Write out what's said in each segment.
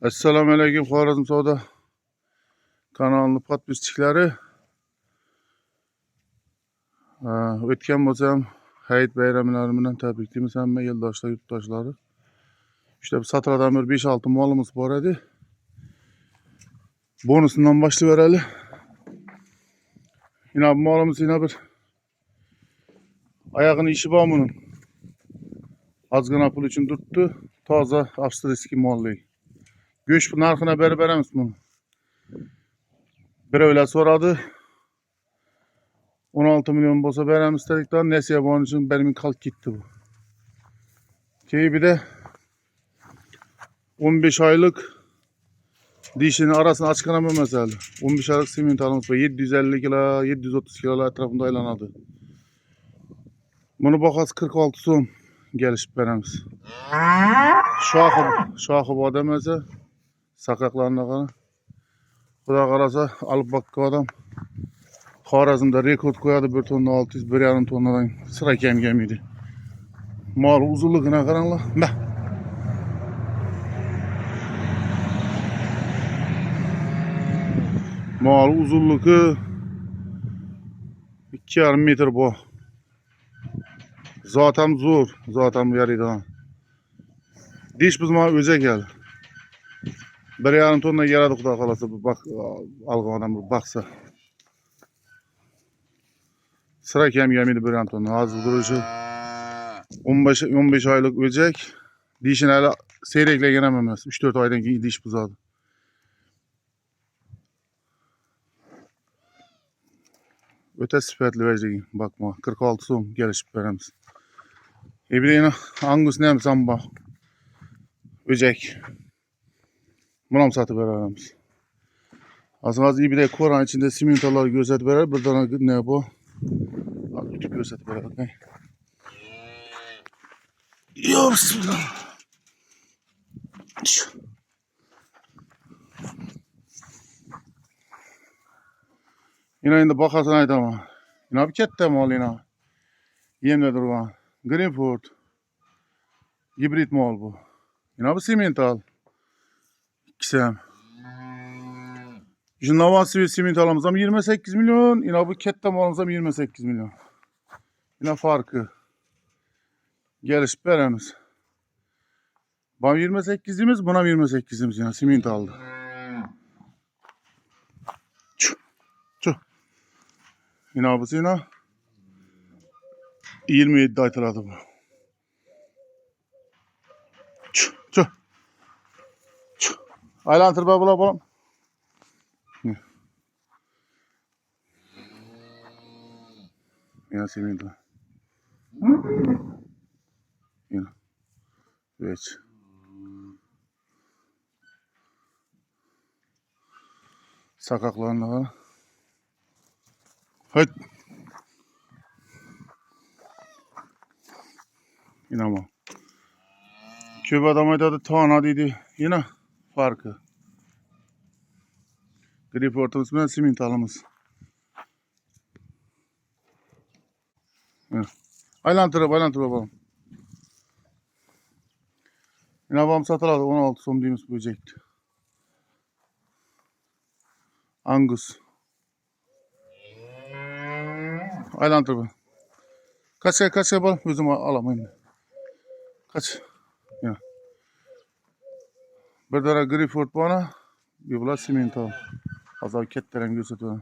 Assalomu alaykum Xorazm Savdo kanalining podpischiklari. O'tgan bo'lsam hayit bayramlari bilan tabriklaymiz hamma yildoshlar, yurtdoshlari. İşte satradan bir 5-6 molimiz bor edi. Bonusundan başlayıveraylik. Yine bu molimiz yine bir ayağını işi var bunun. Azgın pul için tuttu. Taze Avstriyski molli. Göç bu narxına beremiz bunu. Bir öyle soradı. 16 milyon bolsa beremiz dedikten nesiye bunun için benim kalk gitti bu. Bir de 15 aylık dişinin arasını açıklamam mesela. 15 aylık simentalımız var. 750 kilo, 730 kilo etrafında aylanadı. Bunu bakası 46 so'm gelişip beremiz. Şahı bu adam mesela. Sakaklarına kadar. Xudo qarasa alıp bakka adam. Xorazmda rekord koyardı 1 tonna 600, 1,5 tonnadan sıra gelmeydi. Mal uzunluğuna qaranglar. Mal uzunluğu 2,5 metre bu. Zaten zor. Zaten yarıydı. Diş buzma öze geldi. 1,5 tonna geladi Xudo qalasa. Bak algan adam bir baksa. Sıra gelmeydi 1,5 tonna. Az duruşu. 15 aylık öcek. Dişin hala seyrekle gelememez. 3-4 aydan keyin diş buzadı. Öte sifatli verecek. Bakma 46 so'm gelişip beremiz. Bir de yine Angus ne samba öcek. Bunu satıp beremiz. Az iyi bir de koran içinde simintalar gözetip berer. Bir tane ne bu? Küçük gözetip berer. Okay. Ya bismillah. Yine indi bakarsan ayda ama. Yine bir kette mal yine. Yemle durgan. Greenford. Hibrit mal bu. Yine bir simental. İkisem. Şu Navasi ve simentalımızdan 28 milyon. Yine bu kette malımızdan 28 milyon. Yine farkı. Gelişip beremiz. Bana 28'imiz, buna 28'imiz yine simentaldı. Yine bu yine 27 aytaladı bu. Aylantır babula balam. Yine simental. Yine. Evet. Sakaklarına var. Hadi. Yine ama. Köp adamı da tane dedi. Yine farkı. Greenford'umuz ve simentalımız. Aylantır bakalım. Yine babam satıladı 16 so'm deyimiz böcekti. Angus. Aylantır bu. Kaç bal özüm alamayın. Kaç. Ya. Bir tane Greenford bana bir bular simental. Azal ketteren gösteriyor.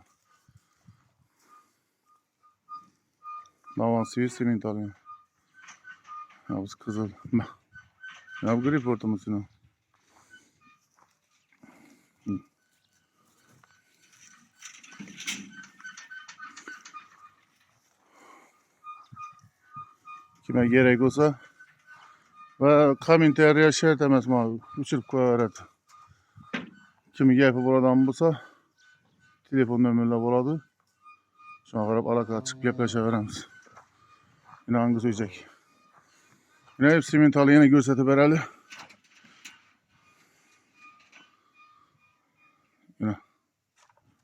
Navansiye simental ya. Ya bu kızıl. Ya bu Greenford'umuz yine. Kime gerek olsa ve komentarya şart emas mı? Uçurup koyar. Kimi yapıp buradan bulsa telefon nömerler buladı. Şuna qarab alaka çıkıp yaplaşaveramiz. Yine hangi söyleyecek? Yine hep simental yine gösterip bereli. Yine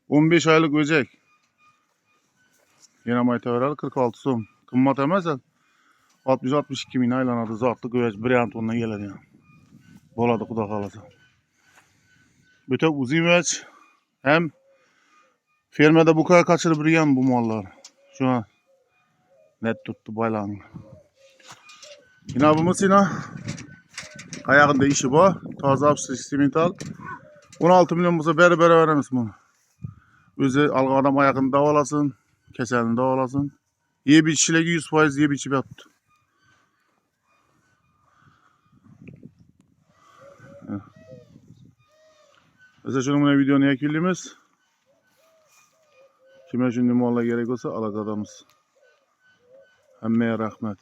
15 aylık öcek. Yine mayta bereli 46 so'm. Kımmat emas. 60-62 min aylanadı zatlı göğüs 1,5 tonna geledi yani. Boladı Xudo qalasa. Büte uzaymış. Hem fermada bu kadar kaçırıp yürüyen bu mallar. Şu an net tuttu baylağını. Yine bu masina ayağında işi bu. Taze absüs simental. 16 milyon bulsa beri veremez bunu. Özü algı adam ayağını davalasın. Keselini davalasın. İyi bir işçilegi 100% iyi bir işi yaptı. Mesela şunun videonu yakilimiz. Kime şimdi molla gerek olsa alak adamız. Hemmeye rahmet.